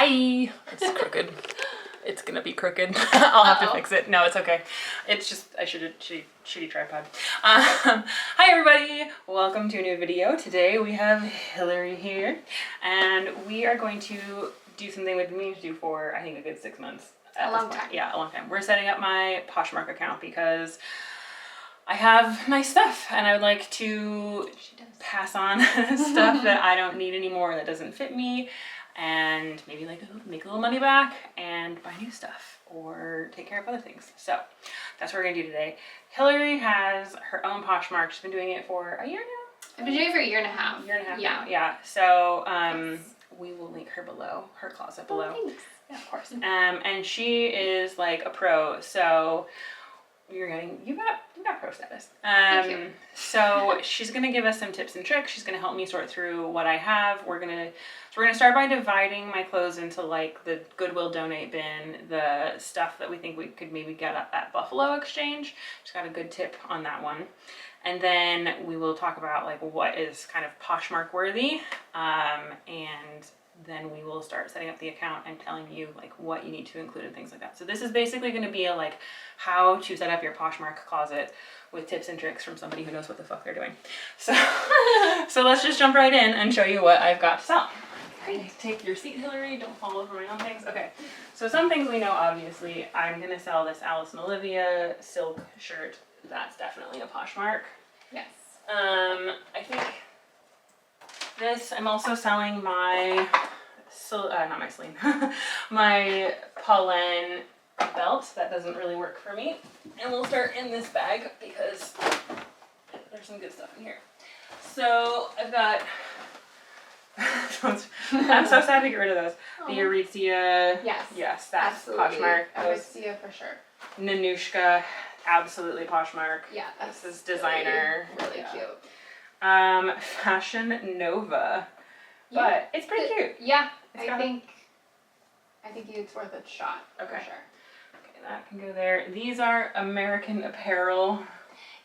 Hi! It's crooked. It's gonna be crooked. I'll have to fix it. No, it's okay. It's just, I should have shitty tripod. Hi everybody! Welcome to a new video. Today we have Hillary here, and we are going to do something we've been meaning to do for, I think, a good 6 months. A long time. Yeah, a long time. We're setting up my Poshmark account because I have nice stuff and I would like to pass on stuff that I don't need anymore, that doesn't fit me, and maybe like make a little money back and buy new stuff or take care of other things. So that's what we're gonna do today. Hillary has her own Poshmark. She's been doing it for a year now. I've been doing it for a year and a half. Yeah. Now. Yeah. So we will link her below, her closet below. Oh, thanks. Yeah, of course. And she is like a pro, so you got pro status. Thank you. So she's gonna give us some tips and tricks. She's gonna help me sort through what I have. We're gonna start by dividing my clothes into like the Goodwill donate bin, the stuff that we think we could maybe get at Buffalo Exchange. She's got a good tip on that one. And then we will talk about like what is kind of Poshmark worthy, and then we will start setting up the account and telling you like what you need to include and things like that. So this is basically going to be a like how to set up your Poshmark closet with tips and tricks from somebody who knows what the fuck they're doing. So so let's just jump right in and show you what I've got to sell. Okay, take your seat, Hillary. Don't fall over my own things. Okay, so some things we know, obviously. I'm going to sell this Alice and Olivia silk shirt. That's definitely a Poshmark. Yes. I think this, I'm also selling my, not my Celine, my Pollen belt. That doesn't really work for me. And we'll start in this bag because there's some good stuff in here. So I've got, I'm so sad to get rid of those. Oh. The Aritzia. Yes. Yes, that's absolutely. Poshmark. Aritzia for sure. Nanushka, absolutely Poshmark. Yeah, this is designer. Really yeah. cute. Fashion Nova, Yeah. but it's pretty cute. Yeah, I think it's worth a shot. Okay. For sure. Okay, that can go there. These are American Apparel.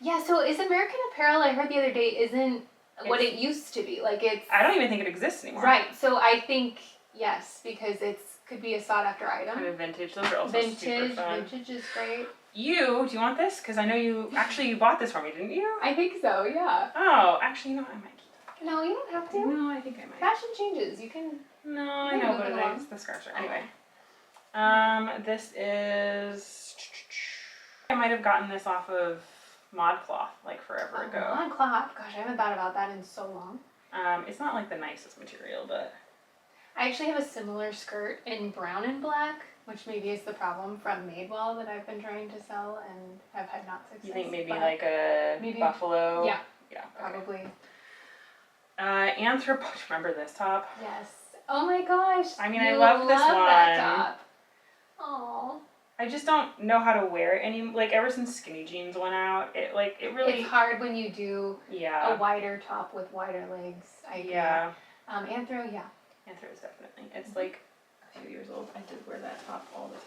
Yeah. So is American Apparel? I heard the other day isn't what it used to be. Like it's. I don't even think it exists anymore. Right. So I think yes, because could be a sought after item. Kind of vintage. Those are also super fun. Vintage is great. Do you want this? Because I know you bought this for me, didn't you? I think so. Yeah. Oh, actually, you know what? I might keep it. No, you don't have to. No, I think I might. Fashion changes. You can. No, I know, but the scarves are anyway. This is. I might have gotten this off of ModCloth like forever ago. ModCloth. Gosh, I haven't thought about that in so long. It's not like the nicest material, but. I actually have a similar skirt in brown and black, which maybe is the problem from Madewell that I've been trying to sell and have had not success. You think maybe like a buffalo? Yeah. Yeah. Probably. Remember this top? Yes. Oh my gosh. I mean, I love this one. That top. Oh. I just don't know how to wear it like ever since skinny jeans went out. It really. It's hard when you do a wider top with wider legs. Yeah. Anthro, yeah. Anthro is definitely. It's like a few years old. I did wear that top all the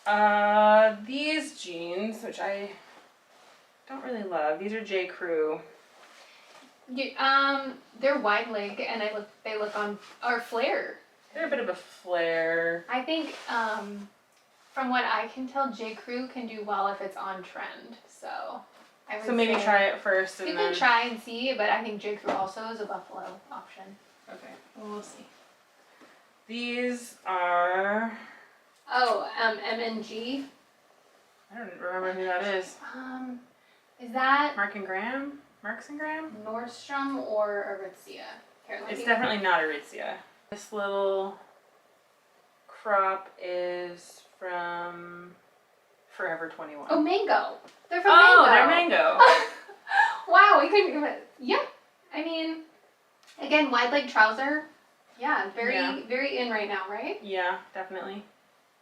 time. These jeans, which I don't really love. These are J. Crew. They're wide leg and they look on our flare. They're a bit of a flare. I think from what I can tell, J. Crew can do well if it's on trend. So I would maybe try it first and you then. can try and see, but I think J. Crew also is a buffalo option. Okay, well, we'll see. These are. Oh, M&G. I don't remember who that is. Is that Marks and Graham? Nordstrom or Aritzia? It's definitely not Aritzia. This little crop is from Forever 21. Oh, Mango. They're from Mango. Oh, they're Mango. Wow, we couldn't give it. Yeah, I mean, again, wide leg trouser. Yeah, very in right now, right? Yeah, definitely.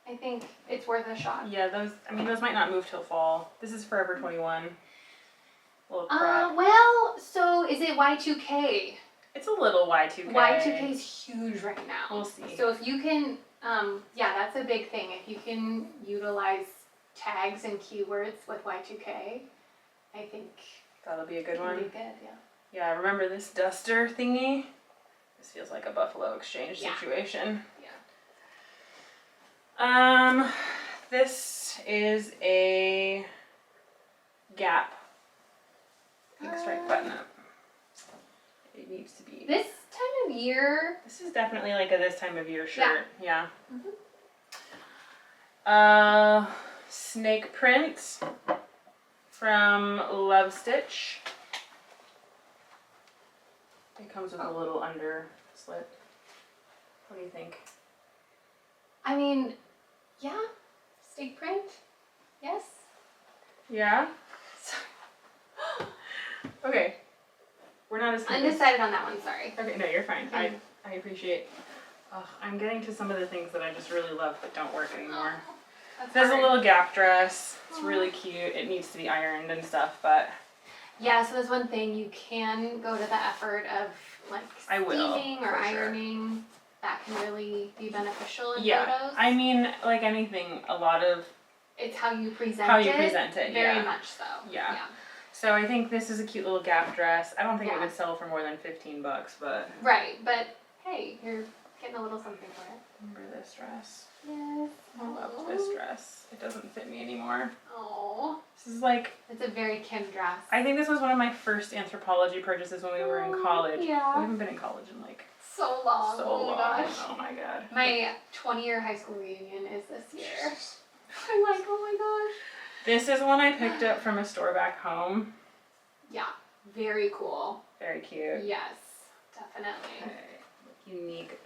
I think it's worth a shot. Yeah, those might not move till fall. This is Forever 21. Little crop. Well, so is it Y2K? It's a little Y2K. Y2K is huge right now. We'll see. So if you can, yeah, that's a big thing. If you can utilize tags and keywords with Y2K, I think that'll be a good one. It'll be good, yeah. Yeah, remember this duster thingy? This feels like a Buffalo Exchange Yeah. situation. Yeah. This is a Gap pink stripe button up. It needs to be. This time of year. This is definitely like a this time of year shirt. Yeah. Snake print from Love Stitch. It comes with a little under slit. What do you think? I mean, yeah, steak print. Yes. Yeah. Okay. We're not as convinced. Undecided on that one. Sorry. Okay, no, you're fine. I appreciate. I'm getting to some of the things that I just really love but don't work anymore. There's a little Gap dress. It's really cute. It needs to be ironed and stuff, but yeah. So there's one thing you can go to the effort of like steaming or ironing. That can really be beneficial in photos. I mean, like anything, a lot of it's how you present it. Very much so. Yeah. So I think this is a cute little Gap dress. I don't think it would sell for more than $15, but right. But hey, you're getting a little something for it. Remember this dress? Yes. I loved this dress. It doesn't fit me anymore. Oh. This is like. It's a very Kim dress. I think this was one of my first Anthropologie purchases when we were in college. Yeah. We haven't been in college in like. So long. So long. Gosh. Oh my god. My 20-year high school reunion is this year. I'm like, oh my gosh. This is one I picked up from a store back home. Yeah. Very cool. Very cute. Yes. Definitely. Okay. Unique.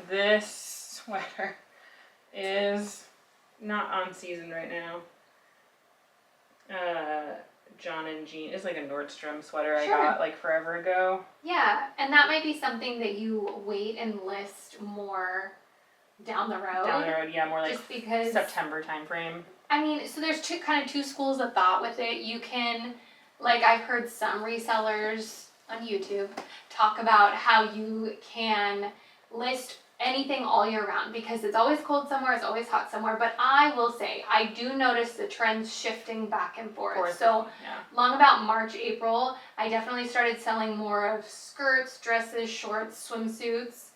This sweater is not on season right now. John and Jean. It's like a Nordstrom sweater I got like forever ago. Yeah, and that might be something that you wait and list more down the road. Down the road, yeah, more like just because September timeframe. I mean, so there's two schools of thought with it. You can, like I've heard some resellers on YouTube talk about how you can list anything all year round because it's always cold somewhere, it's always hot somewhere. But I will say, I do notice the trends shifting back and forth. So long about March, April, I definitely started selling more of skirts, dresses, shorts, swimsuits.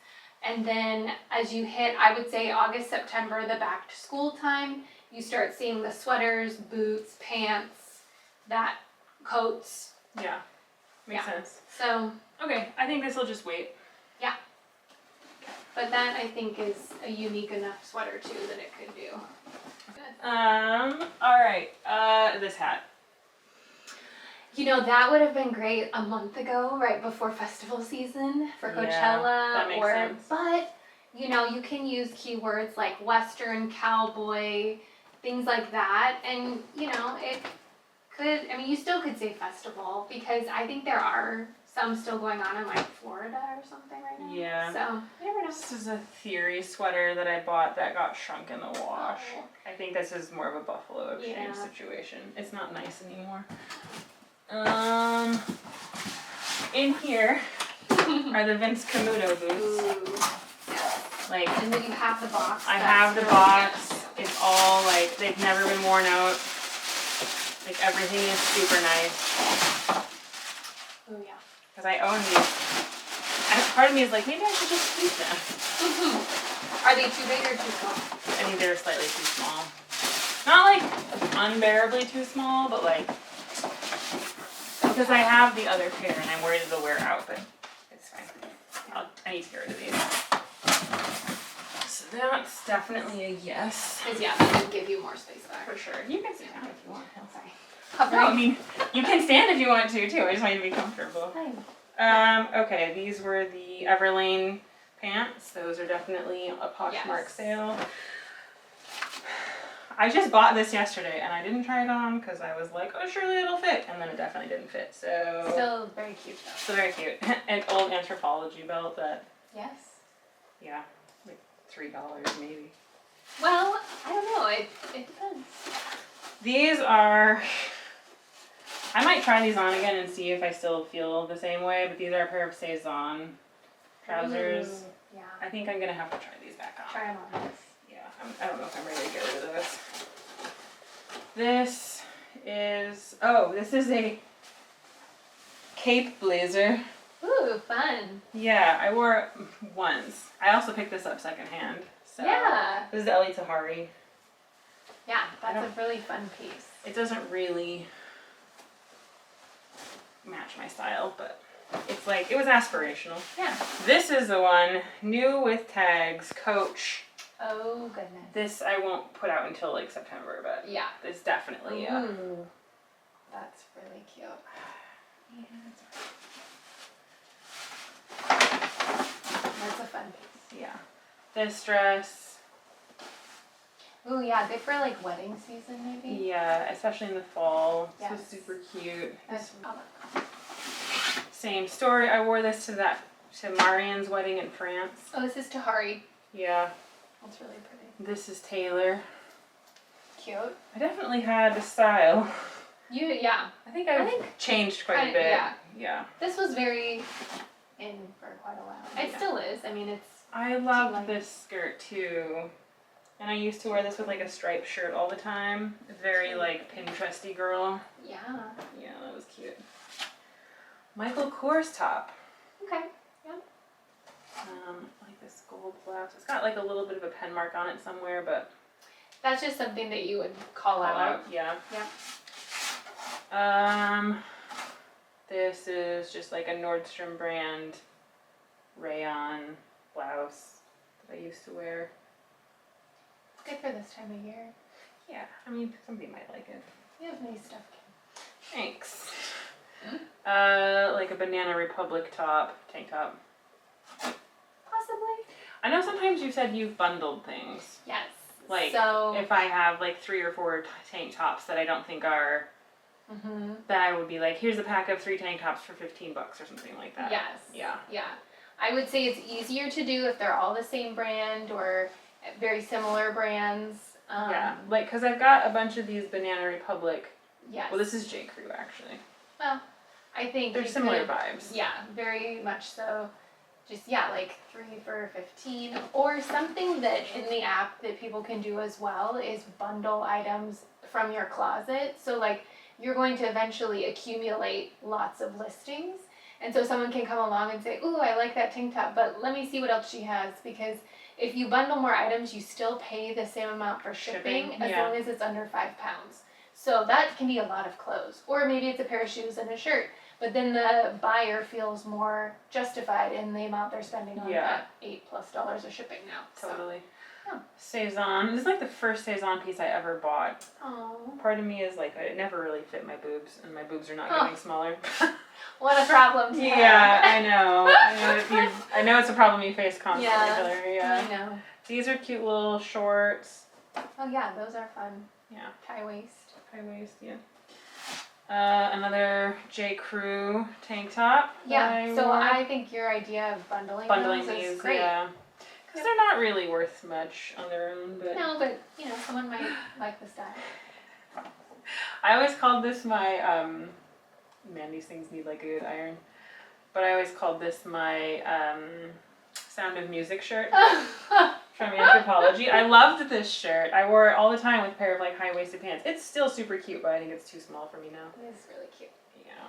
And then as you hit, I would say August, September, the back to school time, you start seeing the sweaters, boots, pants, that coats. Yeah, makes sense. So. Okay, I think this will just wait. Yeah. But that I think is a unique enough sweater too that it could do. Good. All right. This hat. You know, that would have been great a month ago, right before festival season for Coachella. That makes sense. But you know, you can use keywords like Western, cowboy, things like that, and you know, it could. I mean, you still could say festival because I think there are some still going on in like Florida or something right now. Yeah. So you never know. This is a Theory sweater that I bought that got shrunk in the wash. Oh. I think this is more of a Buffalo Exchange situation. It's not nice anymore. In here are the Vince Camuto boots. Ooh. Yeah. Like, and then you have the box. I have the box. It's all like, they've never been worn out. Like, everything is super nice. Oh yeah. Because I own these. And part of me is like, maybe I should just keep them. Are they too big or too small? I think they're slightly too small. Not like unbearably too small, but like, because I have the other pair and I'm worried they'll wear out, but it's fine. I need to get rid of these. So that's definitely a yes. Because yeah, that would give you more space back. For sure. You can sit down if you want. Sorry. No, I mean, you can stand if you want to too. I just want you to be comfortable. Okay, these were the Everlane pants. Those are definitely a Poshmark sale. I just bought this yesterday and I didn't try it on because I was like, oh, surely it'll fit. And then it definitely didn't fit. So still very cute though. Still very cute. An old Anthropologie belt that. Yes. Yeah, like $3 maybe. Well, I don't know. It depends. These are. I might try these on again and see if I still feel the same way. But these are a pair of Saison trousers. Yeah. I think I'm gonna have to try these back on. Try them on. Yeah, I don't know if I'm ready to get rid of this. This is a cape blazer Ooh, fun. Yeah, I wore it once. I also picked this up secondhand. So Yeah. this is the Ellie Tahari. Yeah, that's a really fun piece. It doesn't really match my style, but it's like, it was aspirational. Yeah. This is the one, new with tags, Coach. Oh, goodness. This I won't put out until like September, but Yeah. it's definitely, Ooh. That's really cute. That's a fun piece. Yeah. This dress. Ooh, yeah, good for like wedding season maybe. Yeah, especially in the fall. Yes. So super cute. That's Same story. I wore this to Marian's wedding in France. Oh, this is Tahari. Yeah. That's really pretty. This is Taylor. Cute. I definitely had a style. Yeah. I think I've changed quite a bit. Yeah. Yeah. This was very in for quite a while. It still is. I mean, it's. I love this skirt too. And I used to wear this with like a striped shirt all the time. Very like Pinteresty girl. Yeah. Yeah, that was cute. Michael Kors top. Okay. Yeah. Like this gold blouse. It's got like a little bit of a pen mark on it somewhere, but That's just something that you would call out. Yeah. Yeah. This is just like a Nordstrom brand rayon blouse that I used to wear. Good for this time of year. Yeah, I mean, somebody might like it. You have nice stuff. Thanks. Like a Banana Republic tank top. Possibly. I know sometimes you said you've bundled things. Yes. Like, so, if I have like 3 or 4 tank tops that I don't think are, that I would be like, here's a pack of 3 tank tops for $15 or something like that. Yes. Yeah. Yeah. I would say it's easier to do if they're all the same brand or very similar brands. Yeah, like, because I've got a bunch of these Banana Republic. Yes. Well, this is J. Crew, actually. Well, I think They're similar vibes. Yeah, very much so. Just, yeah, like 3 for $15. Or something that in the app that people can do as well is bundle items from your closet. So, like, you're going to eventually accumulate lots of listings. And so someone can come along and say, ooh, I like that tank top, but let me see what else she has. Because if you bundle more items, you still pay the same amount for shipping as long as it's under 5 pounds. So that can be a lot of clothes. Or maybe it's a pair of shoes and a shirt. But then the buyer feels more justified in the amount they're spending on that $8+ of shipping now. Totally. So, Saison. This is like the first Saison piece I ever bought. oh, Part of me is like, it never really fit my boobs, and my boobs are not getting smaller. what a problem to have. Yeah, I know. I know it's a problem you face constantly, Hillary. Yeah. I know. These are cute little shorts. Oh yeah, those are fun. Yeah. Tie waist. High waist, yeah. Another J. Crew tank top. Yeah, so I think your idea of bundling those these, is great. yeah. Because they're not really worth much on their own, but... No, but, you know, someone might like the style. I always called this my, man, these things need like a good iron. But I always called this my, Sound of Music shirt from Anthropologie. I loved this shirt. I wore it all the time with a pair of like high-waisted pants. It's still super cute, but I think it's too small for me now. It is really cute. Yeah.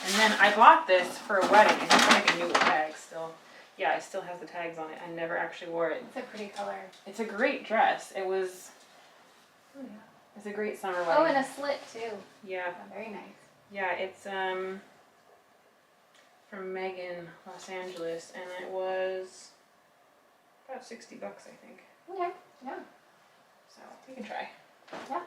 And then I bought this for a wedding. It's like a new tag still. Yeah, it still has the tags on it. I never actually wore it. It's a pretty color. It's a great dress. It was... Oh, yeah. It's a great summer wedding. Oh, and a slit too. Yeah. Oh, very nice. Yeah, it's from Megan, Los Angeles, and it was about $60, I think. Okay. Yeah. So we can try. Yeah.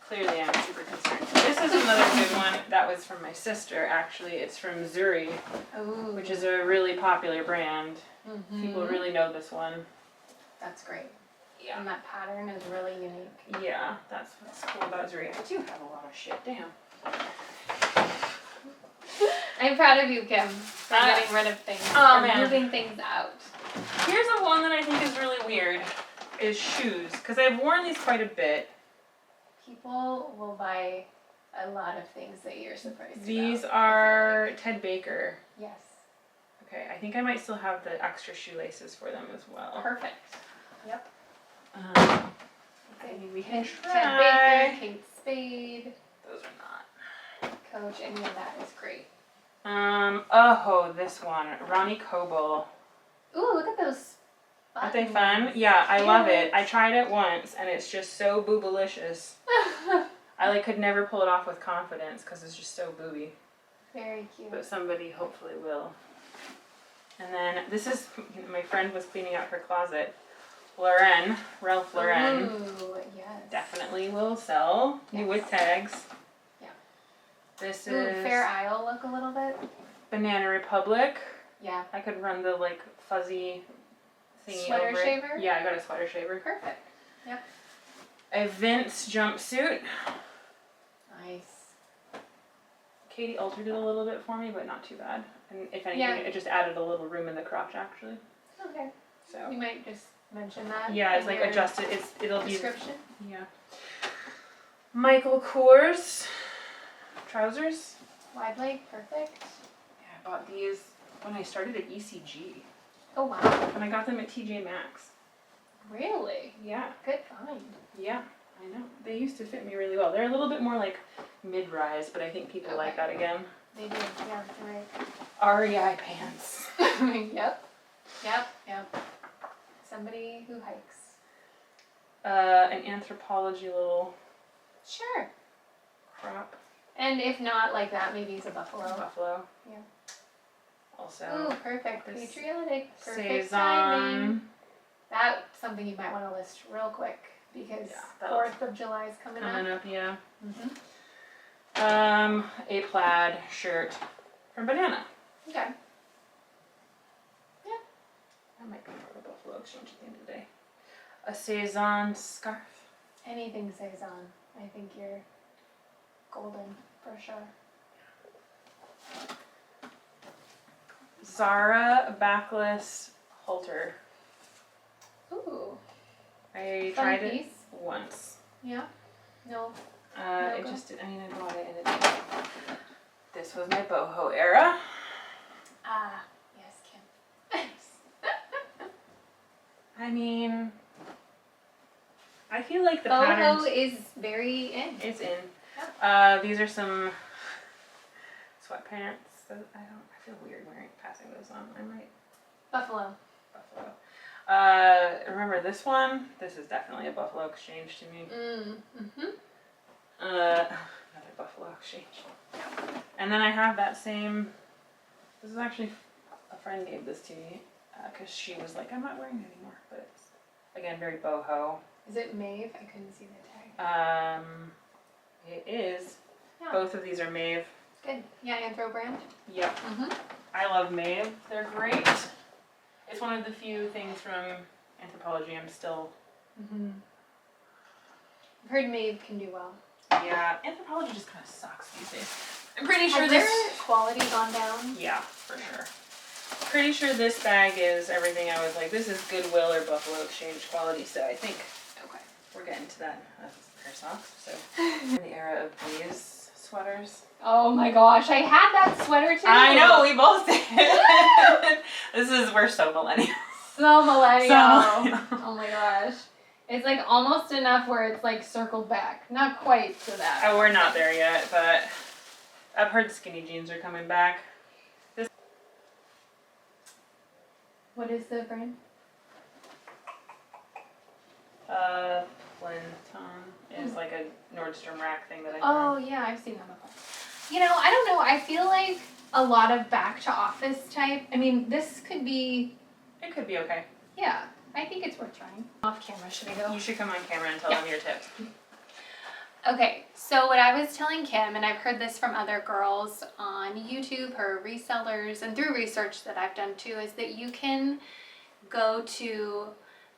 Clearly, I'm super concerned. This is another good one. That was from my sister, actually. It's from Zuri, Ooh. which is a really popular brand. Mm-hmm. People really know this one. That's great. Yeah. And that pattern is really unique. Yeah, that's what's cool about Zuri. I do have a lot of shit. Damn. I'm proud of you, Kim, for getting rid of things. Oh, for man. moving things out. Here's a one that I think is really weird, is shoes. Because I've worn these quite a bit. People will buy a lot of things that you're surprised These about. are Ted Baker. Yes. Okay, I think I might still have the extra shoelaces for them as well. Perfect. Yep. Maybe we can Ted try. Baker, Kate Spade, Those are not. Coach, any of that is great. Oh, this one. Ronnie Coble. Ooh, look at those Aren't they buttons. fun? Yeah, I love it. Cute. I tried it once and it's just so boobalicious. I like could never pull it off with confidence because it's just so booby. Very cute. But somebody hopefully will. And then this is, my friend was cleaning out her closet. Ralph Lauren. Ooh, yes. Definitely will sell. New with tags. Yeah. This Ooh, is Fair Isle look a little bit. Banana Republic. Yeah. I could run the like fuzzy thingy Sweater over it. shaver? Yeah, I got a sweater shaver. Perfect. Yep. A Vince jumpsuit. Nice. Katie altered it a little bit for me, but not too bad. And if anything, Yeah. it just added a little room in the crotch actually. Okay. So You might just mention that. yeah, it's in like your adjusted. It'll be description. yeah. Michael Kors trousers. Wide leg, perfect. Yeah, I bought these when I started at ECG, Oh wow. and I got them at TJ Maxx. Really? Yeah, Good find. yeah, I know. They used to fit me really well. They're a little bit more like mid-rise, but I think people like that again. They do. Yeah, you're REI pants. right. Yep. Yep. Somebody who hikes. An Anthropology little Sure. crop. And if not like that, maybe it's a buffalo. Buffalo. Yeah. Also, Ooh, perfect. this Patriotic. Perfect timing. Cezanne. That's something you might want to list real quick because Yeah, 4th of July is coming up. Coming up, yeah. Mm-hmm. A plaid shirt from Banana. Okay. That might be more of a Buffalo Exchange at the end of the day. A Cezanne scarf. Anything Cezanne. I think you're golden for sure. Zara backless halter. Ooh. I Fun tried piece. it once. Yeah. No. It Logo? just did. I mean, I bought it and it didn't. This was my boho era. Ah. Yes, Kim. I mean, I feel like the Boho patterns. is very in. It's in. These are some sweatpants. I feel weird passing those on. I might. Buffalo. Buffalo. Remember this one? This is definitely a Buffalo Exchange to me. Mm-hmm. Another Buffalo Exchange. And then I have that same. This is actually a friend gave this to me because she was like, I'm not wearing it anymore. But it's again very boho. Is it Maeve? I couldn't see the tag. It is. Yeah. Both of these are Maeve. Good. Yeah, Anthro brand. Yep. Mm-hmm. I love Maeve. They're great. It's one of the few things from Anthropology I'm still. Mm-hmm. I've heard Maeve can do well. Yeah, Anthropology just kind of sucks these days. I'm pretty sure Has this. their quality gone down? Yeah, for sure. Pretty sure this bag is everything I was like, this is Goodwill or Buffalo Exchange quality, so I think Okay. we're getting to that. That's a pair of socks, so. In the era of these sweaters. Oh my gosh, I had that sweater too. I know, we both did. We're so millennial. So millennial. So millennial. Oh my gosh. It's like almost enough where it's like circled back. Not quite to that. Oh, we're not there yet, but I've heard skinny jeans are coming back. What is the brand? Plinton is like a Nordstrom rack thing that I Oh found. yeah, I've seen that before. You know, I don't know. I feel like a lot of back to office type. I mean, this could be. It could be okay. Yeah, I think it's worth trying. Off camera, should I go? You should come on camera and tell Yeah. them your tips. Okay, so what I was telling Kim, and I've heard this from other girls on YouTube, her resellers, and through research that I've done too, is that you can go to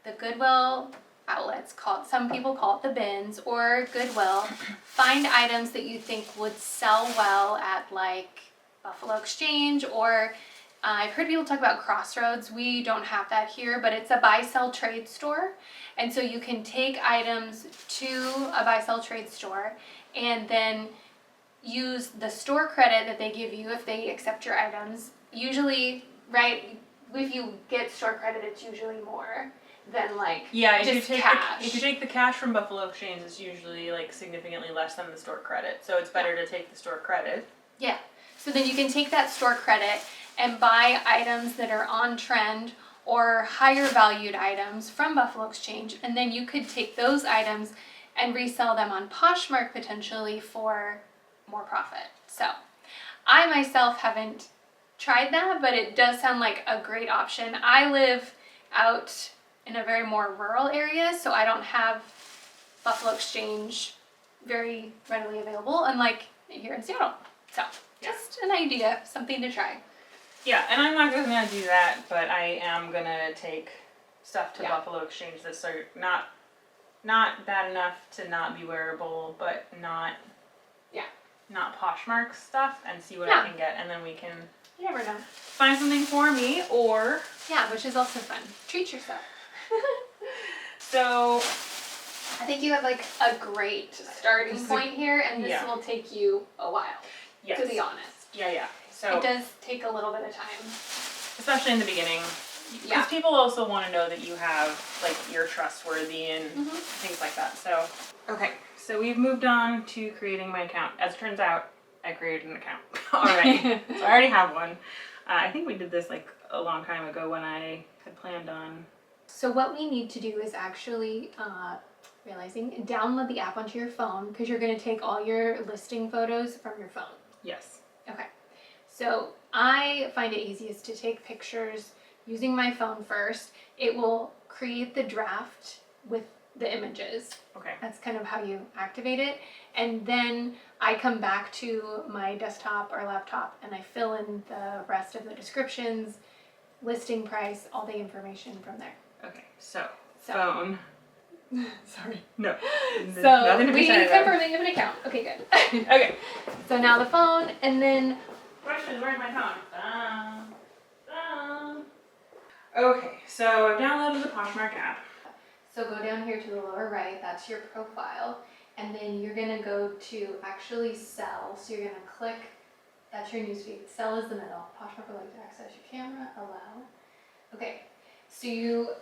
the Goodwill outlets, some people call it the bins, or Goodwill, find items that you think would sell well at like Buffalo Exchange, or I've heard people talk about Crossroads. We don't have that here, but it's a buy-sell trade store. And so you can take items to a buy-sell trade store and then use the store credit that they give you if they accept your items. Usually, right, if you get store credit, it's usually more than like Yeah, just cash. if you take the cash from Buffalo Exchange, it's usually like significantly less than the store credit. So it's better to take the store credit. Yeah. So then you can take that store credit and buy items that are on trend or higher valued items from Buffalo Exchange, and then you could take those items and resell them on Poshmark potentially for more profit. So I myself haven't tried that, but it does sound like a great option. I live out in a very more rural area, so I don't have Buffalo Exchange very readily available, unlike here in Seattle. So just an idea, something to try. Yeah, and I'm not gonna do that, but I am gonna take stuff to Buffalo Exchange that's sort of not bad enough to not be wearable, but not Poshmark stuff, and see what I can get, and then we can You never know. find something for me, or Which is also fun. Treat yourself. so I think you have like a great starting point here, and this will take you a while. yes. To be honest. Yeah. So it does take a little bit of time. Especially in the beginning. Because people also want to know that you have, like, you're trustworthy and things like that. So, okay. So we've moved on to creating my account. As it turns out, I created an account already. So I already have one. I think we did this like a long time ago when I had planned on. So what we need to do is actually, download the app onto your phone, because you're going to take all your listing photos from your phone. Yes. Okay. So I find it easiest to take pictures using my phone first. It will create the draft with the images. Okay. That's kind of how you activate it. And then I come back to my desktop or laptop and I fill in the rest of the descriptions, listing price, all the information from there. Okay. So. Phone. Sorry. No. So we confirm you have an account. Okay, good. Okay. So now the phone, and then Question is, where's my phone? Okay, so I've downloaded the Poshmark app. So go down here to the lower right, that's your profile, and then you're gonna go to actually sell. So you're gonna click, that's your newsfeed. Sell is the middle. Poshmark would like to access your camera, allow. Okay, so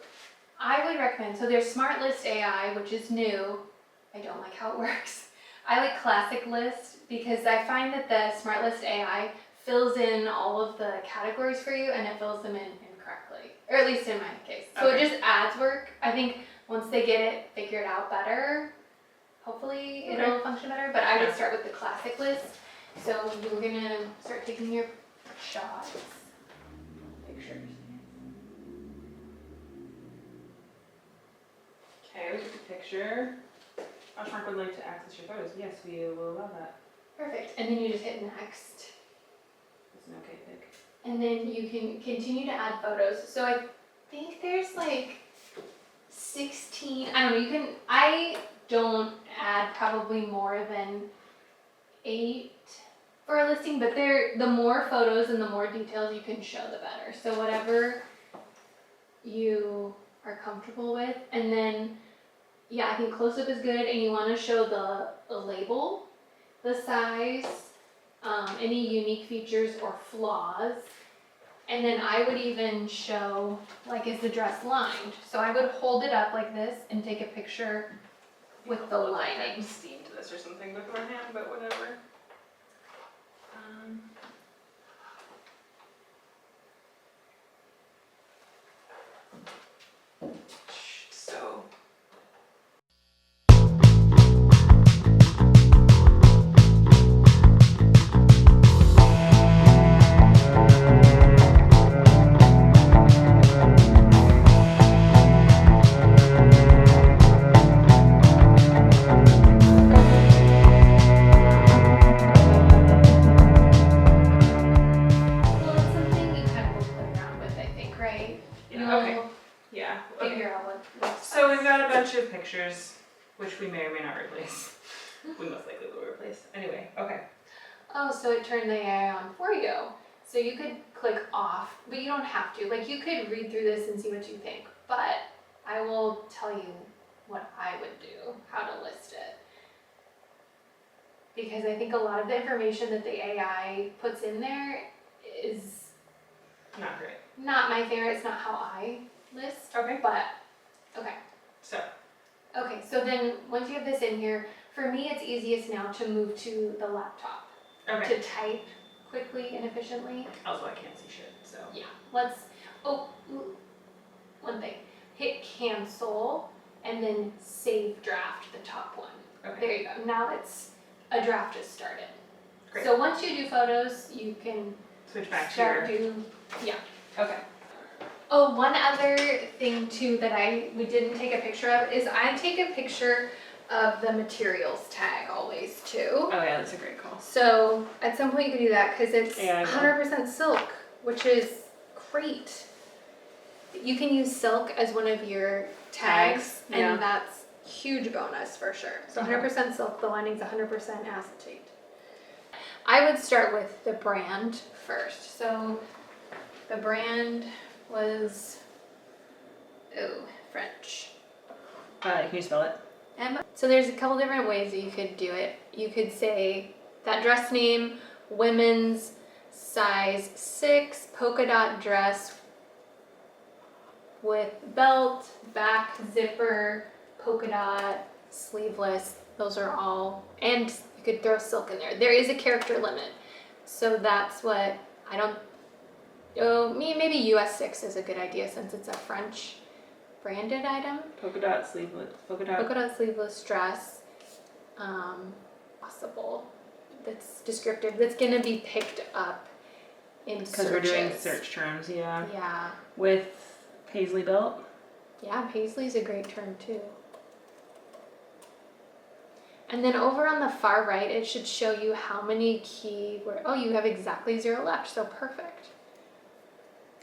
I would recommend, so there's Smart List AI, which is new. I don't like how it works. I like Classic List because I find that the Smart List AI fills in all of the categories for you and it fills them in incorrectly, or at least in my case. So it just adds work. I think once they get it figured out better, hopefully it'll function better, but I would start with the Classic List. So you're gonna start taking your shots, pictures. Okay, we took a picture. Poshmark would like to access your photos. Yes, we will allow that. Perfect. And then you just hit next. It's an okay pic. And then you can continue to add photos. So I think there's like 16, I don't know, I don't add probably more than 8 for a listing, but the more photos and the more details you can show, the better. So whatever you are comfortable with. And then, I think close-up is good, and you want to show the label, the size, any unique features or flaws. And then I would even show, like, is the dress lined? So I would hold it up like this and take a picture with the lining. Steamed this or something beforehand, but whatever. So. Well, it's something you kind of will play around with, I think, right? Yeah. Figure out what looks So we've got a bunch of pictures, which we may or may not replace. We most likely will replace. Anyway, okay. Oh, so it turned the AI on for you. So you could click off, but you don't have to. Like, you could read through this and see what you think, but I will tell you what I would do, how to list it. Because I think a lot of the information that the AI puts in there is Not great. not my favorite. It's not how I list. Okay. But, okay. So. Okay, so then once you have this in here, for me it's easiest now to move to the laptop. Okay. To type quickly and efficiently. Also, I can't see shit, so. Yeah, one thing. Hit cancel and then save draft, the top one. Okay. There you go. Now it's a draft has started. Great. So once you do photos, you can Switch back to start your... yeah. Okay. Oh, one other thing too that we didn't take a picture of is I take a picture of the materials tag always too. Oh yeah, that's a great call. So at some point you can do that because it's Yeah, I will. 100% silk, which is great. You can use silk as one of your tags, yeah. and that's huge bonus for sure. So 100% silk, the lining's 100% acetate. I would start with the brand first. So the brand was, French. Can you spell it? So there's a couple different ways that you could do it. You could say that dress name, women's, size 6, polka dot dress with belt, back zipper, polka dot, sleeveless. Those are all, and you could throw silk in there. There is a character limit. So that's what, maybe US 6 is a good idea since it's a French branded item. Polka dot sleeveless. Polka dot sleeveless dress. Possible. That's descriptive. That's gonna be picked up in searches. Because we're doing search terms, yeah. Yeah. With paisley belt. Yeah, paisley's a great term too. And then over on the far right, it should show you how many keywords. Oh, you have exactly 0 left, so perfect.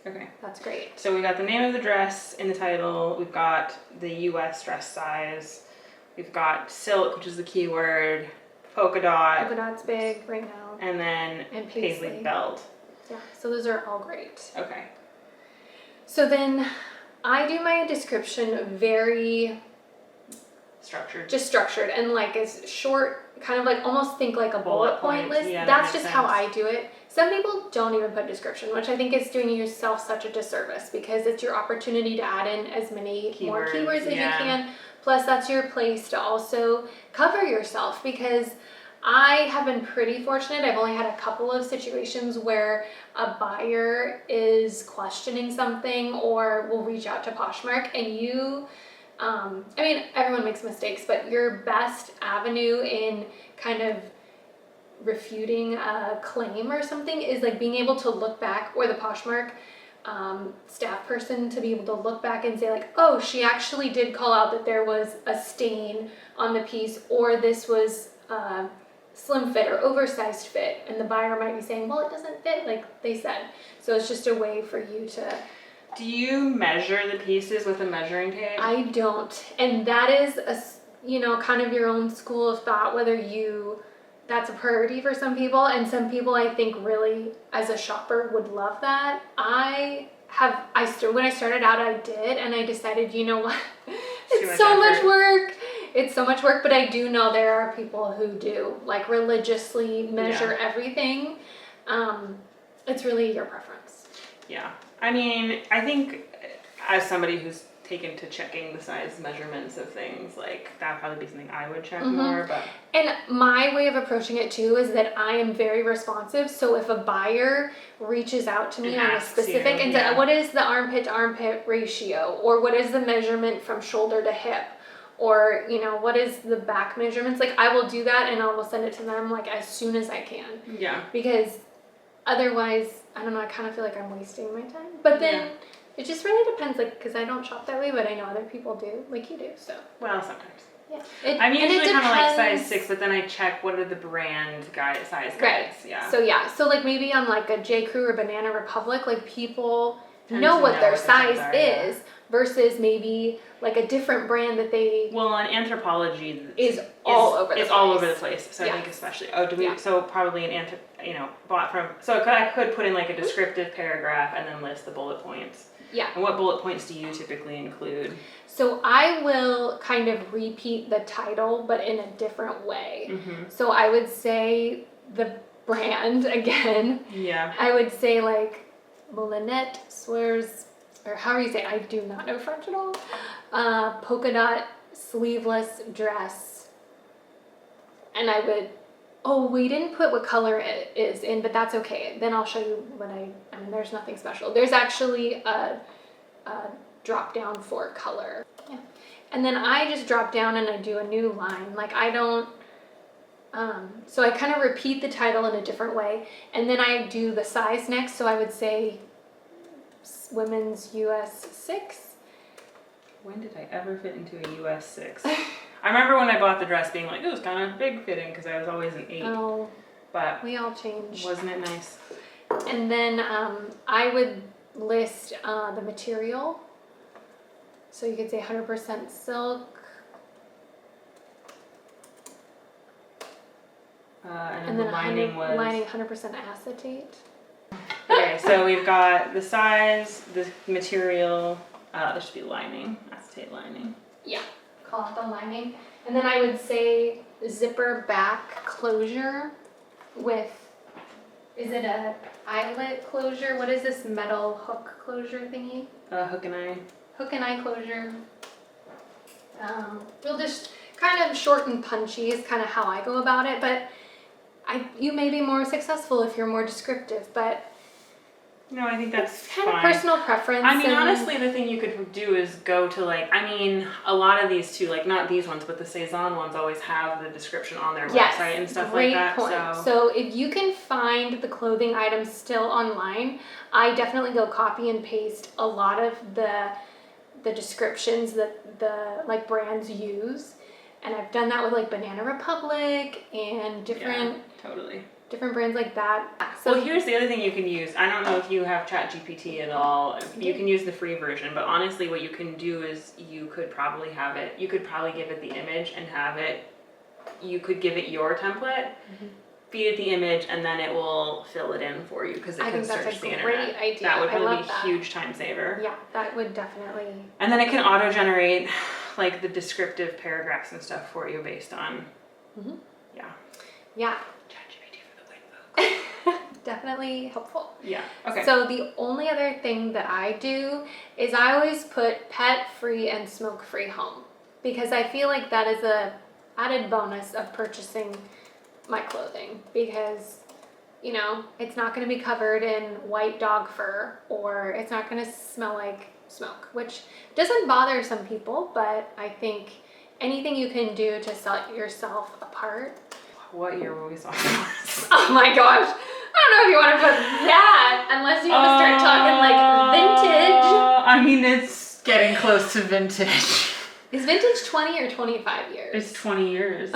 Okay. That's great. So we got the name of the dress in the title. We've got the US dress size. We've got silk, which is the keyword. Polka dot. Polka dot's big right now. And then And paisley belt. Yeah, so those are all great. Okay. So then I do my description very structured and like as short, kind of like almost think like a bullet point list. Yeah, that's just how I do it. Some people don't even put description, which I think is doing yourself such a disservice because it's your opportunity to add in as many more keywords as you can. Plus that's your place to also cover yourself because I have been pretty fortunate. I've only had a couple of situations where a buyer is questioning something or will reach out to Poshmark and you, everyone makes mistakes, but your best avenue in kind of refuting a claim or something is like being able to look back, or the Poshmark staff person to be able to look back and say like, oh, she actually did call out that there was a stain on the piece, or this was slim fit or oversized fit, and the buyer might be saying, well, it doesn't fit like they said. So it's just a way for you to... Do you measure the pieces with a measuring tape? I don't, and that is kind of your own school of thought, whether that's a priority for some people, and some people I think really as a shopper would love that. When I started out I did, and I decided, you know what, it's so much work. It's so much work, but I do know there are people who do like religiously measure everything. It's really your preference. Yeah. I mean, I think as somebody who's taken to checking the size measurements of things, like that would probably be something I would check more, but... And my way of approaching it too is that I am very responsive. So if a buyer reaches out to me on a specific and says, what is the armpit to armpit ratio? Or what is the measurement from shoulder to hip? Or, what is the back measurements? Like I will do that and I will send it to them like as soon as I can. Yeah. Because otherwise, I don't know, I kind of feel like I'm wasting my time. But then it just really depends, like, because I don't shop that way, but I know other people do, like you do, so. Well, sometimes. Yeah. I'm usually kind of like size 6, but then I check what are the brand size guides. Right. Yeah. So like maybe on like a J. Crew or Banana Republic, like people know what their size is versus maybe like a different brand that they... Well, on Anthropology is all over the place. So I think especially, so probably bought from, so I could put in like a descriptive paragraph and then list the bullet points. Yeah. And what bullet points do you typically include? So I will kind of repeat the title, but in a different way. Mm-hmm. So I would say the brand again. Yeah. I would say like Molinette swears, or however you say it, I do not know French at all. Polka dot sleeveless dress. And I would Oh, we didn't put what color it is in, but that's okay. Then I'll show you what I mean, there's nothing special. There's actually a drop down for color. Yeah. And then I just drop down and I do a new line. Like I don't, so I kind of repeat the title in a different way. And then I do the size next. So I would say women's US 6. When did I ever fit into a US 6? I remember when I bought the dress being like, it was kind of big fitting because I was always an 8. Oh, but we all change. Wasn't it nice? And then I would list the material. So you could say 100% silk. And then the lining was... Lining 100% acetate. Okay, so we've got the size, the material, there should be lining, acetate lining. Yeah, call out the lining. And then I would say zipper back closure with, is it a eyelet closure? What is this metal hook closure thingy? Hook and eye. Hook and eye closure. We'll just kind of short and punchy is kind of how I go about it, but you may be more successful if you're more descriptive, but no, I think that's kind fine. of personal preference. I mean, honestly, the thing you could do is go to like, I mean, a lot of these too, like not these ones, but the Cezanne ones always have the description on their website and stuff like that. Great point. So if you can find the clothing items still online, I definitely go copy and paste a lot of the descriptions that the like brands use. And I've done that with like Banana Republic and different brands like that. So well, here's the other thing you can use. I don't know if you have ChatGPT at all. You can use the free version, but honestly what you can do is you could probably give it the image and you could give it your template, feed it the image, and then it will fill it in for you because it can search the internet. Great idea. That would probably be a huge time saver. Yeah, that would definitely. And then it can auto-generate like the descriptive paragraphs and stuff for you based on, yeah. ChatGPT for the win, folks. Definitely helpful. Yeah, okay. So the only other thing that I do is I always put pet-free and smoke-free home because I feel like that is a added bonus of purchasing my clothing because, you know, it's not going to be covered in white dog fur or it's not going to smell like smoke, which doesn't bother some people, but I think anything you can do to set yourself apart. What year were we talking about? Oh my gosh. I don't know if you want to put that unless you want to start talking like vintage. I mean, it's getting close to vintage. Is vintage 20 or 25 years? It's 20 years.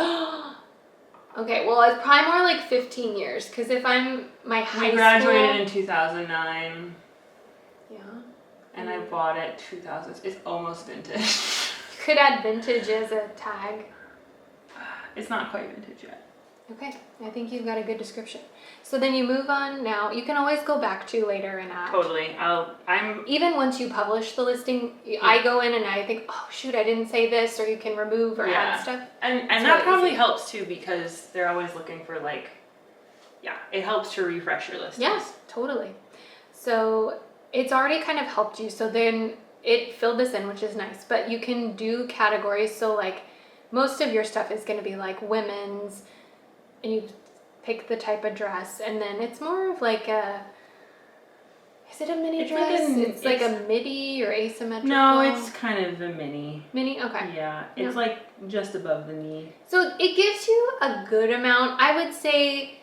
Okay, well, it's probably more like 15 years because if I'm my high school. We graduated in 2009. Yeah. And I bought it 2000. It's almost vintage. You could add vintage as a tag. It's not quite vintage yet. Okay, I think you've got a good description. So then you move on now. You can always go back to later and add. Totally. Even once you publish the listing, I go in and I think, oh shoot, I didn't say this, or you can remove or add stuff. And that probably helps too because they're always looking for like, it helps to refresh your listings. Yes, totally. So it's already kind of helped you. So then it filled this in, which is nice. But you can do categories. So like most of your stuff is going to be like women's, and you pick the type of dress, and then it's more of like is it a mini dress? It's like a midi or asymmetrical? No, it's kind of a mini. Mini? Okay. Yeah, it's like just above the knee. So it gives you a good amount. I would say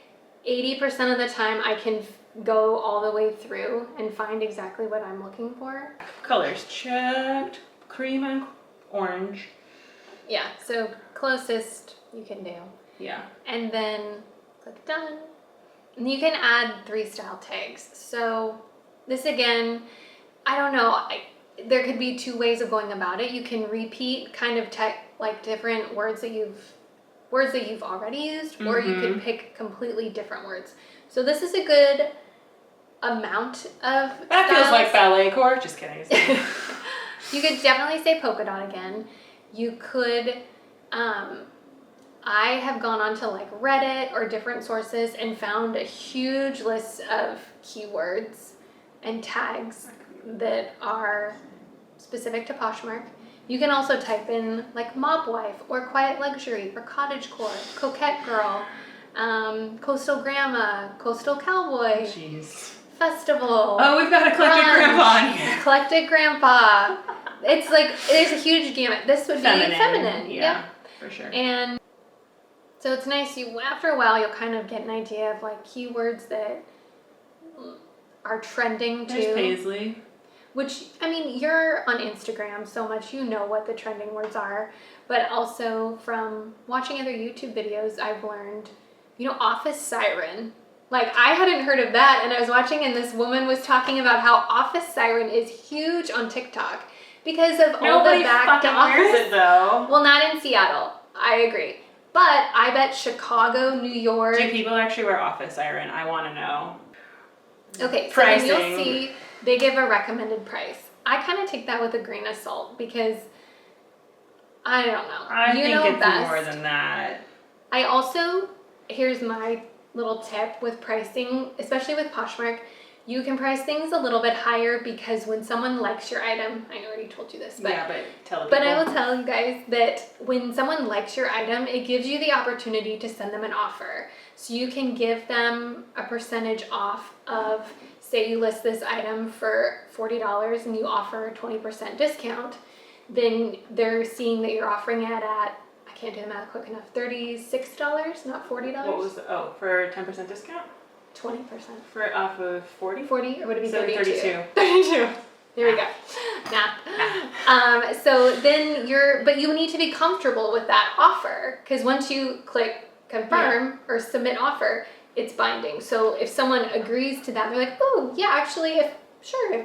80% of the time I can go all the way through and find exactly what I'm looking for. Colors checked, cream and orange. Yeah, so closest you can do. Yeah. And then click done. And you can add 3 style tags. So this again, I don't know, there could be 2 ways of going about it. You can repeat kind of like different words that you've already used, or you can pick completely different words. So this is a good amount of That feels like ballet core. Just kidding. You could definitely say polka dot again. You could, I have gone on to like Reddit or different sources and found a huge list of keywords and tags that are specific to Poshmark. You can also type in like mop wife or quiet luxury or cottagecore, coquette girl. Coastal Grandma, Coastal Cowboy, Jeez. Festival. Oh, we've got Eclectic Grunge, Grandpa on here. Eclectic Grandpa. It's like, there's a huge gamut. This would be feminine. Yeah, for sure. And so it's nice, after a while, you'll kind of get an idea of like keywords that are trending too. There's Paisley. Which, I mean, you're on Instagram so much, you know what the trending words are. But also from watching other YouTube videos, I've learned, office siren. Like, I hadn't heard of that, and I was watching, and this woman was talking about how office siren is huge on TikTok because of all the back to office. Wears it though. Well, not in Seattle. I agree. But I bet Chicago, New York. Do people actually wear office siren? I want to know. Okay, Pricing. so then you'll see they give a recommended price. I kind of take that with a grain of salt because I don't know. I you think know it's best. more than that. I also, here's my little tip with pricing, especially with Poshmark. You can price things a little bit higher because when someone likes your item, I already told you this, but yeah, but tell people. But I will tell you guys that when someone likes your item, it gives you the opportunity to send them an offer. So you can give them a percentage off of, say you list this item for $40 and you offer a 20% discount, then they're seeing that you're offering it at, I can't do the math quick enough, $36, not $40. What was for a 10% discount? 20%. For off of 40? 40, or would it be So 32? 32. There we go. Math. So then but you need to be comfortable with that offer because once you click confirm or submit offer, it's binding. So if someone agrees to that, they're like, oh yeah, actually, if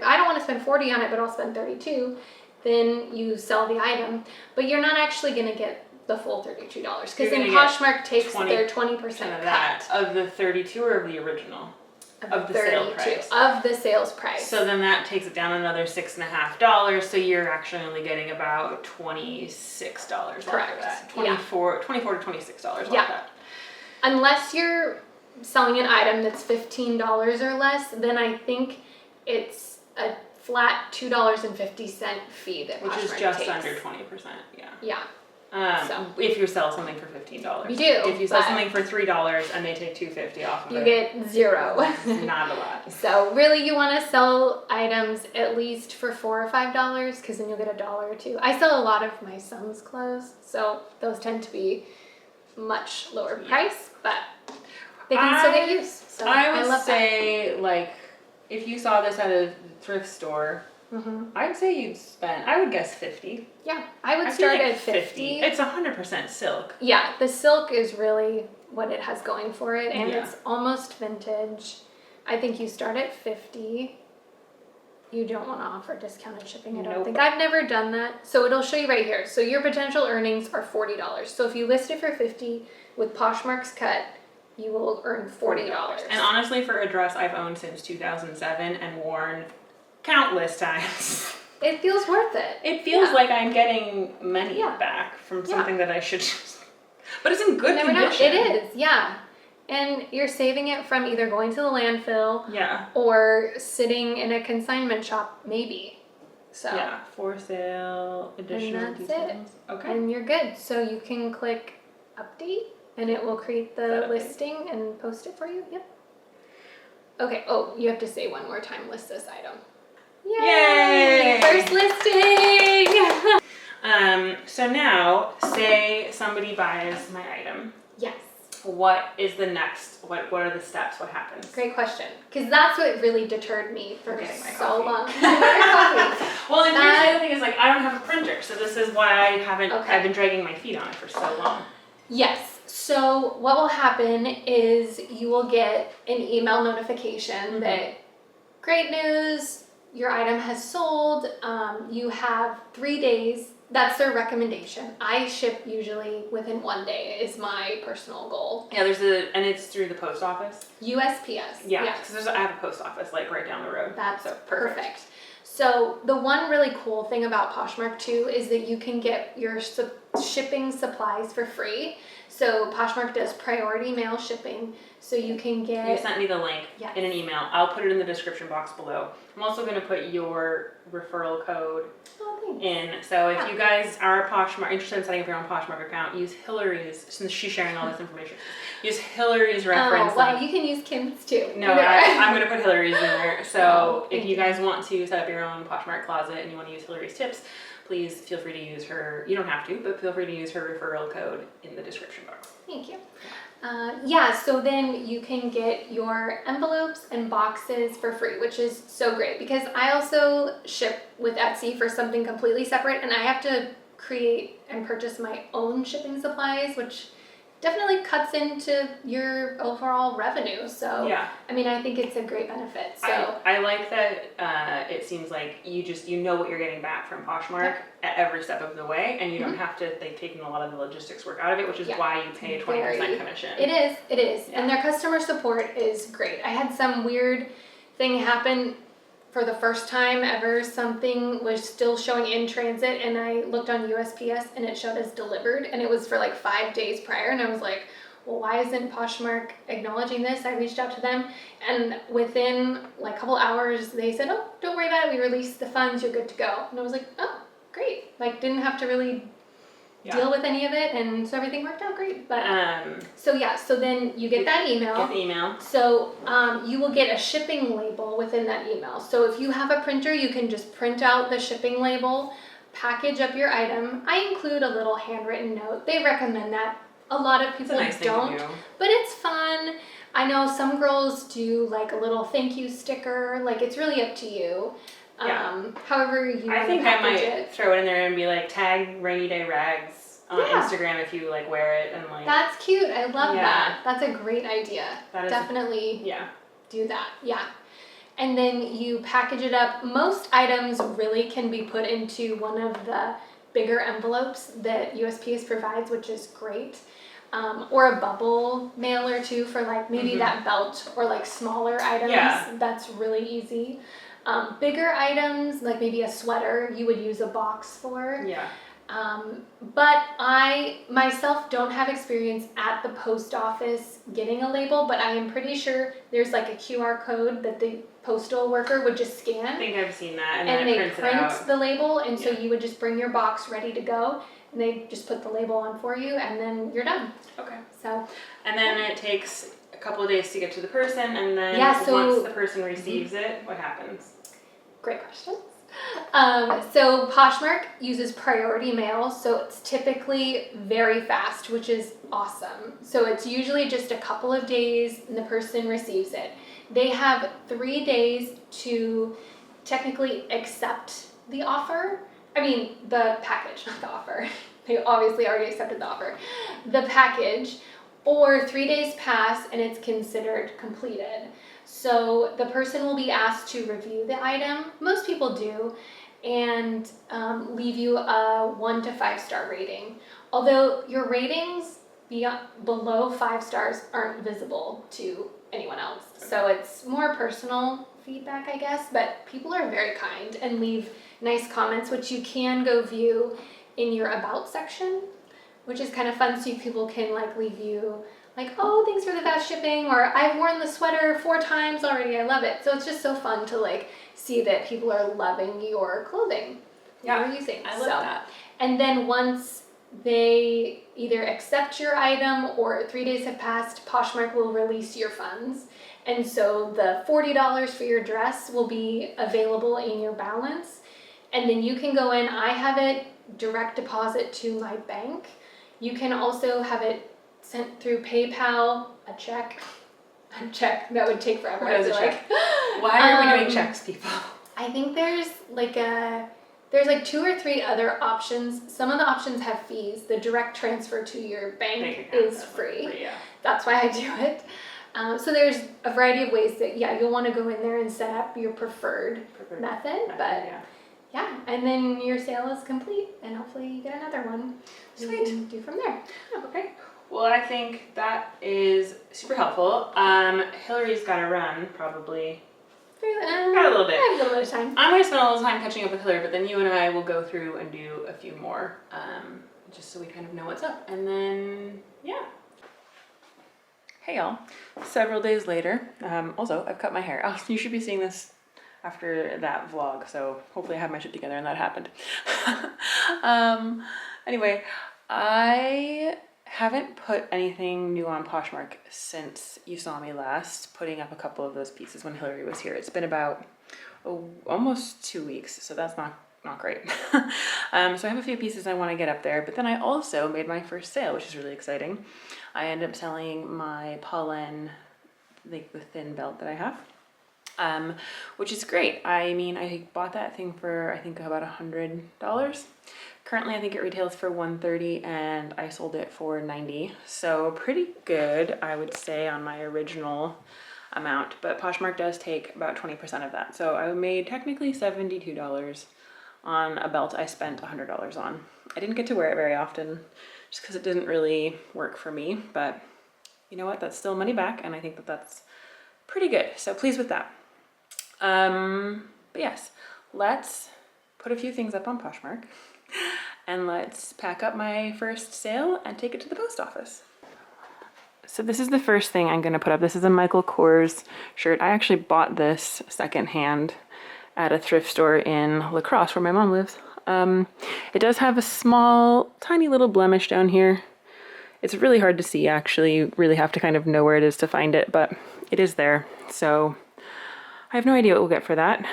I don't want to spend 40 on it, but I'll spend 32, then you sell the item. But you're not actually going to get the full $32 because then Poshmark takes their 20% of that. Of the 32 or of the original? Of the sale price. Of the sales price. So then that takes it down another $6.50. So you're actually only getting about $26 off of that. 24 to $26 off that. Unless you're selling an item that's $15 or less, then I think it's a flat $2.50 fee that Poshmark which is just takes. under 20%. Yeah. Yeah. If you sell something for $15. You do. If you sell something for $3 and they take $2.50 off of you it. get zero. Not a lot. So really you want to sell items at least for $4 or $5 because then you'll get $1 or $2. I sell a lot of my son's clothes, so those tend to be much lower price, but they can still get use. So I would love say like if you saw this at a thrift store, I'd say you'd spend, I would guess 50. Yeah, I would start at 50. It's 100% silk. Yeah, the silk is really what it has going for it, and it's almost vintage. I think you start at 50. You don't want to offer discounted shipping, I don't think. I've never done that. So it'll show you right here. So your potential earnings are $40. So if you list it for 50 with Poshmark's cut, you will earn $40. And honestly, for a dress I've owned since 2007 and worn countless times. It feels worth it. It feels like I'm getting money back from something that I should but it's in good condition. It is, yeah. And you're saving it from either going to the landfill or sitting in a consignment shop, maybe. So yeah, for sale, additional and that's details. It. Okay. And you're good. So you can click update and it will create the listing and post it for you. Yep. Okay. Oh, you have to say one more time, list this item. Yay! First listing! So now, say somebody buys my item. Yes. What is the next, what are the steps? What happens? Great question. Because that's what really deterred me for so long. Well, and here's the other thing is like, I don't have a printer. So this is why I haven't, I've been dragging my feet on it for so long. Yes. So what will happen is you will get an email notification that great news, your item has sold. You have 3 days. That's their recommendation. I ship usually within 1 day is my personal goal. Yeah, and it's through the post office? USPS. Yeah, because I have a post office like right down the road. That's perfect. So the one really cool thing about Poshmark too is that you can get your shipping supplies for free. So Poshmark does priority mail shipping, so you can get... You sent me the link in an email. I'll put it in the description box below. I'm also going to put your referral code in. So if you guys are interested in setting up your own Poshmark account, use Hillary's, since she's sharing all this information, use Hillary's reference. Oh, well, you can use Kim's too. No, I'm going to put Hillary's in there. So if you you. guys want to set up your own Poshmark closet and you want to use Hillary's tips, please feel free to use her. You don't have to, but feel free to use her referral code in the description box. Thank you. Yeah, so then you can get your envelopes and boxes for free, which is so great because I also ship with Etsy for something completely separate, and I have to create and purchase my own shipping supplies, which definitely cuts into your overall revenue. So Yeah. I mean, I think it's a great benefit. So I like that it seems like you know what you're getting back from Poshmark at every step of the way, and you don't have to, they've taken a lot of the logistics work out of it, which is why you pay 20% commission. It is. And their customer support is great. I had some weird thing happen for the first time ever. Something was still showing in transit, and I looked on USPS and it showed as delivered, and it was for like 5 days prior, and I was like, well, why isn't Poshmark acknowledging this? I reached out to them, and within like a couple hours they said, oh, don't worry about it, we released the funds, you're good to go. And I was like, oh, great. Like, didn't have to really deal with any of it, and so everything worked out great. But so then you get that email. Get the email. So you will get a shipping label within that email. So if you have a printer, you can just print out the shipping label, package up your item. I include a little handwritten note. They recommend that. A lot of people don't, but it's fun. I know some girls do like a little thank you sticker. Like, it's really up to you. However you I think I might throw it in there and be like, tag Rainy Day Rags on Instagram if you like wear it, and like. That's cute. I love that. That's a great idea. Definitely do that. Yeah. And then you package it up. Most items really can be put into one of the bigger envelopes that USPS provides, which is great. Or a bubble mailer too for like maybe that belt, or like smaller items. Yeah. That's really easy. Bigger items, like maybe a sweater, you would use a box for. Yeah. But I myself don't have experience at the post office getting a label, but I am pretty sure there's like a QR code that the postal worker would just scan. I think I've seen that. And they print the label, and so you would just bring your box ready to go, and they just put the label on for you, and then you're done. Okay. So. And then it takes a couple of days to get to the person, and then once the person receives it, what happens? Great question. So Poshmark uses Priority Mail, so it's typically very fast, which is awesome. So it's usually just a couple of days and the person receives it. They have 3 days to technically accept the offer. I mean, the package, not the offer. They obviously already accepted the offer. The package, or 3 days pass and it's considered completed. So the person will be asked to review the item, most people do, and leave you a 1 to 5 star rating. Although your ratings below 5 stars aren't visible to anyone else. So it's more personal feedback, I guess, but people are very kind and leave nice comments, which you can go view in your about section, which is kind of fun. So people can like leave you like, oh, thanks for the fast shipping, or I've worn the sweater 4 times already, I love it. So it's just so fun to like see that people are loving your clothing you're using. I love that. And then once they either accept your item or 3 days have passed, Poshmark will release your funds. And so the $40 for your dress will be available in your balance. And then you can go in, I have it direct deposit to my bank. You can also have it sent through PayPal, a check that would take forever. What is a check? Why are we doing checks, people? I think there's like 2 or 3 other options. Some of the options have fees. The direct transfer to your bank is free. That's why I do it. So there's a variety of ways that you'll want to go in there and set up your preferred method. But and then your sale is complete, and hopefully you get another one. Sweet. And do from there. Okay. Well, I think that is super helpful. Hillary's got to run, probably. Got a little bit. I have a little bit of time. I'm going to spend a little time catching up with Hillary, but then you and I will go through and do a few more, just so we kind of know what's up. And then, Hey y'all. Several days later. Also, I've cut my hair. You should be seeing this after that vlog, so hopefully I have my shit together and that happened. Anyway, I haven't put anything new on Poshmark since you saw me last putting up a couple of those pieces when Hillary was here. It's been about almost 2 weeks, so that's not great. So I have a few pieces I want to get up there, but then I also made my first sale, which is really exciting. I ended up selling my pollen, like the thin belt that I have, which is great. I mean, I bought that thing for I think about $100. Currently, I think it retails for $130 and I sold it for $90. So pretty good, I would say, on my original amount, but Poshmark does take about 20% of that. So I made technically $72 on a belt I spent $100 on. I didn't get to wear it very often just because it didn't really work for me, but you know what? That's still money back, and I think that that's pretty good. So pleased with that. But yes, let's put a few things up on Poshmark and let's pack up my first sale and take it to the post office. So this is the first thing I'm gonna put up. This is a Michael Kors shirt. I actually bought this secondhand at a thrift store in La Crosse where my mom lives. It does have a small, tiny little blemish down here. It's really hard to see actually. You really have to kind of know where it is to find it, but it is there. So I have no idea what we'll get for that.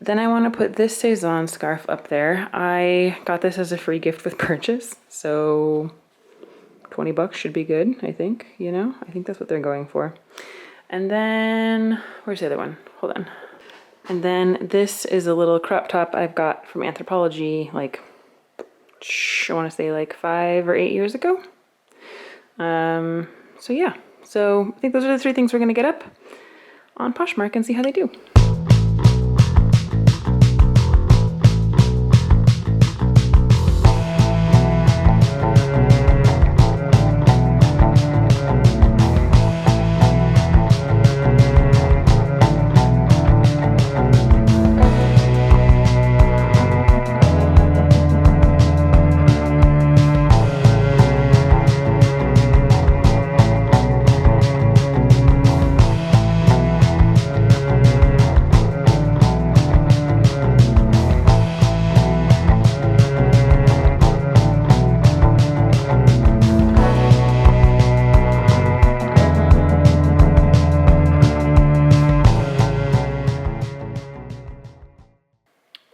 Then I want to put this Saison scarf up there. I got this as a free gift with purchase, so 20 bucks should be good, I think, you know? I think that's what they're going for. And then, where's the other one? Hold on. And then this is a little crop top I've got from Anthropologie, like, I want to say like 5 or 8 years ago. So yeah, so I think those are the 3 things we're gonna get up on Poshmark and see how they do.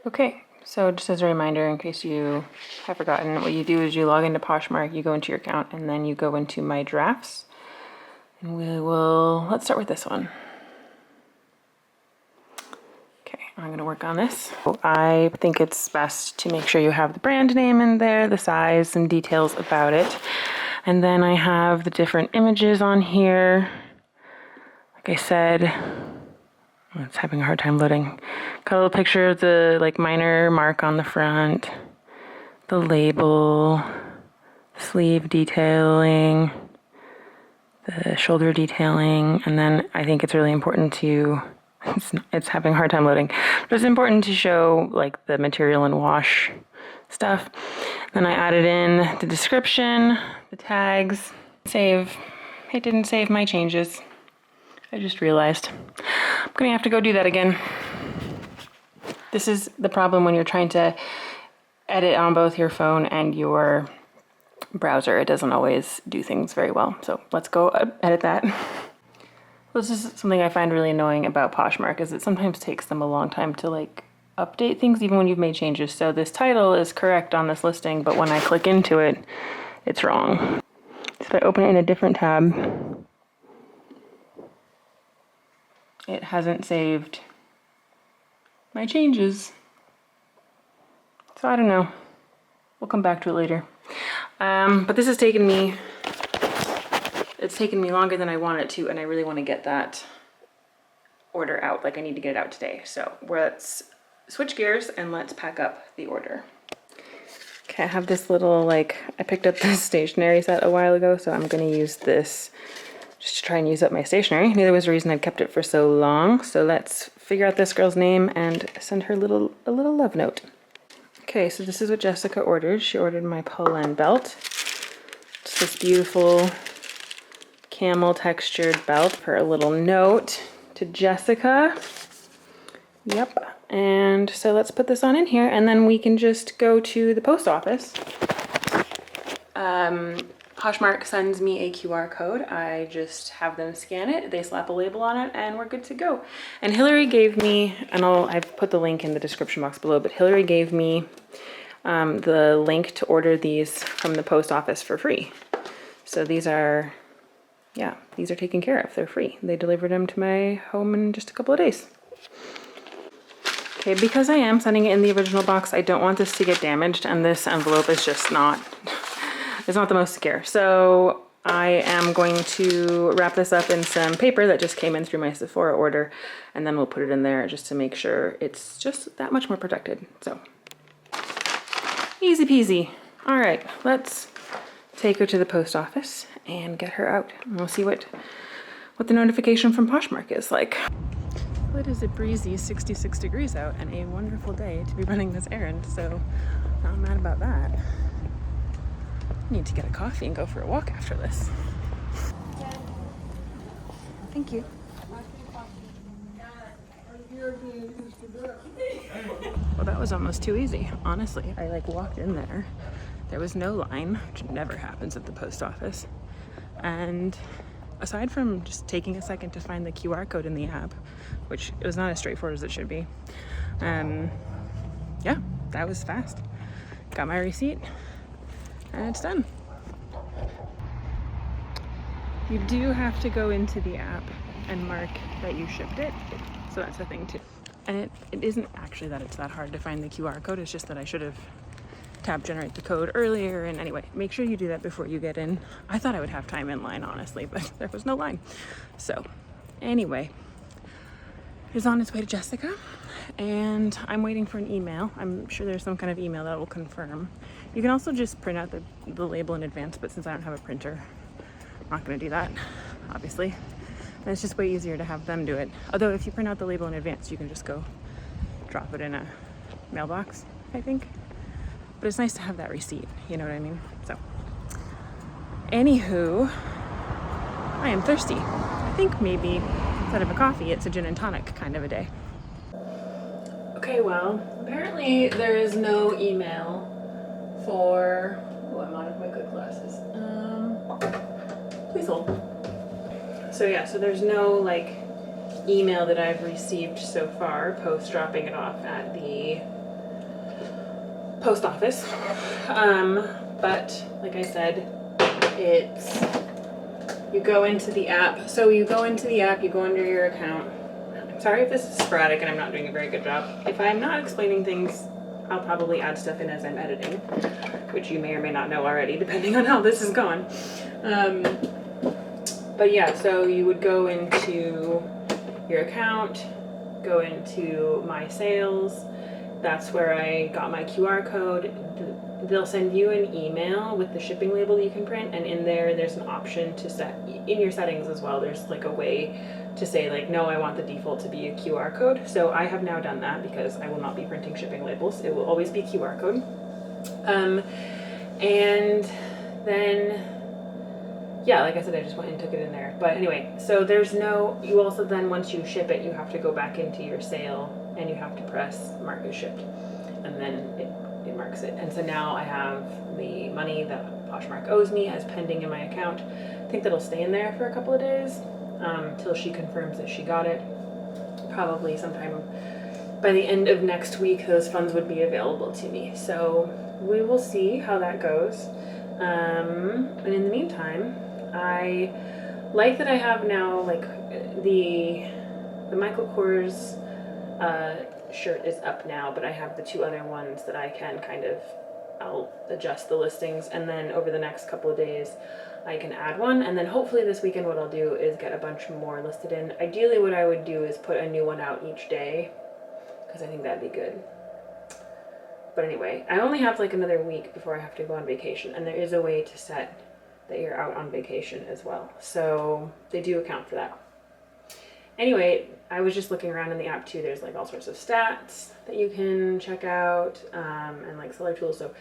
Okay, so just as a reminder, in case you have forgotten, what you do is you log into Poshmark, you go into your account, and then you go into My Drafts. And let's start with this one. Okay, I'm gonna work on this. I think it's best to make sure you have the brand name in there, the size, some details about it. And then I have the different images on here. Like I said, it's having a hard time loading. Got a little picture of the like minor mark on the front, the label, sleeve detailing, the shoulder detailing, and then I think it's really important to, it's having a hard time loading, but it's important to show like the material and wash stuff. Then I added in the description, the tags, save. It didn't save my changes. I just realized. I'm gonna have to go do that again. This is the problem when you're trying to edit on both your phone and your browser. It doesn't always do things very well. So let's go edit that. This is something I find really annoying about Poshmark, is it sometimes takes them a long time to like update things even when you've made changes. So this title is correct on this listing, but when I click into it, it's wrong. So if I open it in a different tab, it hasn't saved my changes. So I don't know. We'll come back to it later. But this has taken me, it's taken me longer than I want it to, and I really want to get that order out. Like I need to get it out today. So let's switch gears and let's pack up the order. Okay, I have this little, like, I picked up this stationery set a while ago, so I'm gonna use this just to try and use up my stationery. I knew there was a reason I'd kept it for so long. So let's figure out this girl's name and send her a little love note. Okay, so this is what Jessica ordered. She ordered my pollen belt. It's this beautiful camel textured belt for a little note to Jessica. Yep. And so let's put this on in here, and then we can just go to the post office. Poshmark sends me a QR code. I just have them scan it, they slap a label on it, and we're good to go. And Hillary gave me, and I've put the link in the description box below, but Hillary gave me the link to order these from the post office for free. So these are, yeah, these are taken care of. They're free. They delivered them to my home in just a couple of days. Okay, because I am sending it in the original box, I don't want this to get damaged, and this envelope is just not, it's not the most secure. So I am going to wrap this up in some paper that just came in through my Sephora order, and then we'll put it in there just to make sure it's just that much more protected. So easy peasy. All right, let's take her to the post office and get her out, and we'll see what the notification from Poshmark is like. It is a breezy 66 degrees out and a wonderful day to be running this errand, so not mad about that. I need to get a coffee and go for a walk after this. Thank you. Well, that was almost too easy, honestly. I walked in there. There was no line, which never happens at the post office. And aside from just taking a second to find the QR code in the app, which was not as straightforward as it should be, yeah, that was fast. Got my receipt, and it's done. You do have to go into the app and mark that you shipped it, so that's a thing too. And it isn't actually that it's that hard to find the QR code, it's just that I should have tapped generate the code earlier. And anyway, make sure you do that before you get in. I thought I would have time in line, honestly, but there was no line. So anyway, it's on its way to Jessica, and I'm waiting for an email. I'm sure there's some kind of email that will confirm. You can also just print out the label in advance, but since I don't have a printer, I'm not going to do that, obviously. And it's just way easier to have them do it. Although if you print out the label in advance, you can just go drop it in a mailbox, I think. But it's nice to have that receipt, you know what I mean? So, anywho, I am thirsty. I think maybe instead of a coffee, it's a gin and tonic kind of a day. Okay, well, apparently there is no email for, oh, I'm out of my good glasses. Please hold. So yeah, so there's no email that I've received so far post dropping it off at the post office. But like I said, it's, you go into the app. So you go into the app, you go under your account. I'm sorry if this is sporadic and I'm not doing a very good job. If I'm not explaining things, I'll probably add stuff in as I'm editing, which you may or may not know already, depending on how this is going. But yeah, so you would go into your account, go into my sales. That's where I got my QR code. They'll send you an email with the shipping label that you can print, and in there's an option to set, in your settings as well, there's a way to say no, I want the default to be a QR code. So I have now done that because I will not be printing shipping labels. It will always be QR code. And then, yeah, like I said, I just went and took it in there. But anyway, so there's no, you also then, once you ship it, you have to go back into your sale and you have to press mark as shipped, and then it marks it. And so now I have the money that Poshmark owes me as pending in my account. I think that'll stay in there for a couple of days till she confirms that she got it. Probably sometime by the end of next week, those funds would be available to me. So we will see how that goes. And in the meantime, I like that I have now the Michael Kors shirt is up now, but I have the two other ones that I can I'll adjust the listings, and then over the next couple of days I can add one, and then hopefully this weekend what I'll do is get a bunch more listed in. Ideally what I would do is put a new one out each day, because I think that'd be good. But anyway, I only have another week before I have to go on vacation, and there is a way to set that you're out on vacation as well. So they do account for that. Anyway, I was just looking around in the app too. There's all sorts of stats that you can check out, and seller tools. So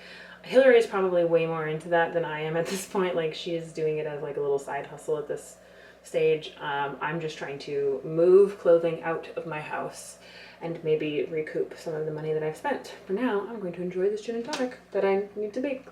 Hillary is probably way more into that than I am at this point. She is doing it as a little side hustle at this stage. I'm just trying to move clothing out of my house and maybe recoup some of the money that I've spent. For now, I'm going to enjoy this gin and tonic that I need to make.